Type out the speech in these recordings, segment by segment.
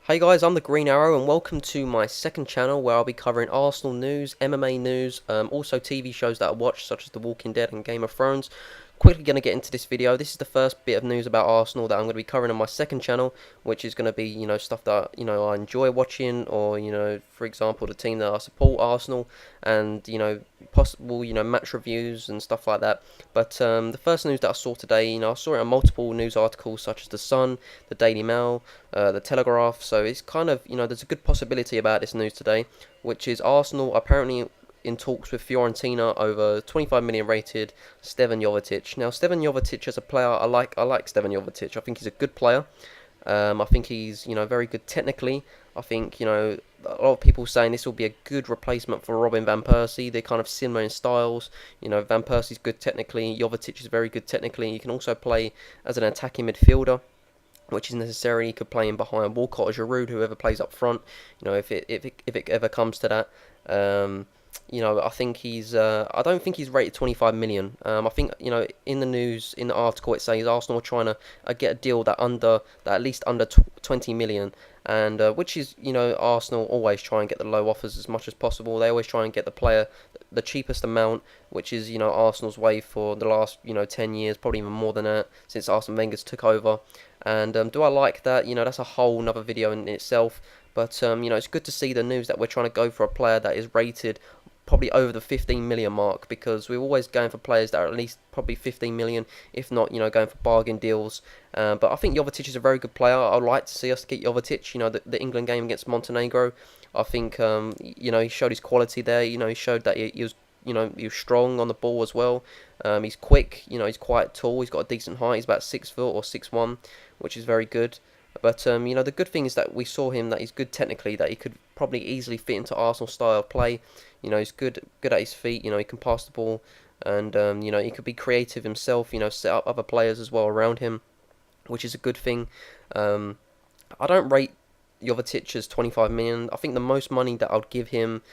Hey guys, I'm the Green Arrow and welcome to my second channel where I'll be covering Arsenal news, MMA news, also TV shows that I watch such as The Walking Dead and Game of Thrones. Quickly going to get into this video. This is the first bit of news about Arsenal that I'm going to be covering on my second channel, which is going to be, stuff that, I enjoy watching, or, for example, the team that I support, Arsenal, and, possible, match reviews and stuff like that. But the first news that I saw today, I saw it on multiple news articles such as The Sun, the Daily Mail, the Telegraph, so it's kind of, there's a good possibility about this news today, which is Arsenal apparently in talks with Fiorentina over 25 million rated Stevan Jovetić. Now, Stevan Jovetić as a player, I like Stevan Jovetić. I think he's a good player. I think he's, very good technically. I think, a lot of people saying this will be a good replacement for Robin van Persie. They're kind of similar in styles. Van Persie's good technically. Jovetić is very good technically. He can also play as an attacking midfielder, which is necessary. He could play in behind Walcott or Giroud, whoever plays up front. If it ever comes to that. I think he's. I don't think he's rated 25 million. I think in the news, in the article, it says Arsenal are trying to get a deal that at least under 20 million, and which is Arsenal always try and get the low offers as much as possible. They always try and get the player the cheapest amount, which is Arsenal's way for the last 10 years, probably even more than that since Arsene Wenger's took over. And do I like that? That's a whole nother video in itself. But it's good to see the news that we're trying to go for a player that is rated probably over the 15 million mark, because we're always going for players that are at least probably 15 million, if not, going for bargain deals. But I think Jovetić is a very good player. I'd like to see us get Jovetić. The England game against Montenegro, I think, he showed his quality there. He showed that he was, he was strong on the ball as well. He's quick. He's quite tall. He's got a decent height. He's about 6 foot or 6'1", which is very good. But the good thing is that we saw him that he's good technically, that he could probably easily fit into Arsenal style of play. He's good at his feet. He can pass the ball, and he could be creative himself. Set up other players as well around him, which is a good thing. I don't rate Jovetić as 25 million. I think the most money that I'd give him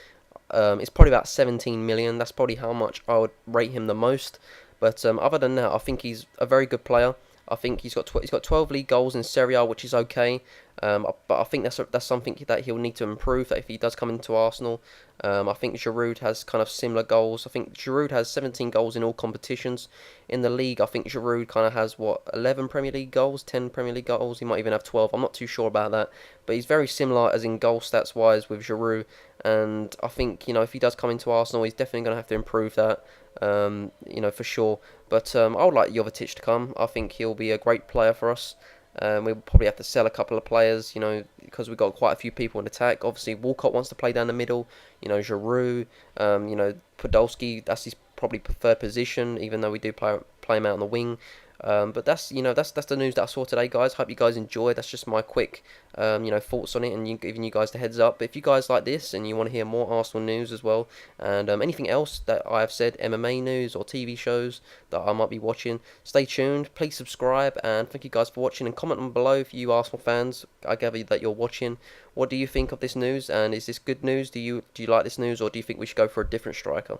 is probably about 17 million. That's probably how much I would rate him the most. But other than that, I think he's a very good player. I think he's got 12 league goals in Serie A, which is okay. But I think that's something that he'll need to improve. That if he does come into Arsenal, I think Giroud has kind of similar goals. I think Giroud has 17 goals in all competitions in the league. I think Giroud kind of has 11 Premier League goals, 10 Premier League goals. He might even have 12. I'm not too sure about that, but he's very similar as in goal stats wise with Giroud. And I think if he does come into Arsenal, he's definitely going to have to improve that. For sure. But I would like Jovetić to come. I think he'll be a great player for us. We'll probably have to sell a couple of players, because we've got quite a few people in attack. Obviously, Walcott wants to play down the middle. Giroud, Podolski, that's his probably preferred position, even though we do play him out on the wing. But that's the news that I saw today, guys. Hope you guys enjoyed. That's just my quick thoughts on it, and giving you guys the heads up. But if you guys like this and you want to hear more Arsenal news as well, and anything else that I have said, MMA news or TV shows that I might be watching, stay tuned. Please subscribe, and thank you guys for watching, and comment on below if you Arsenal fans. I gather that you're watching. What do you think of this news, and is this good news? Do you like this news, or do you think we should go for a different striker?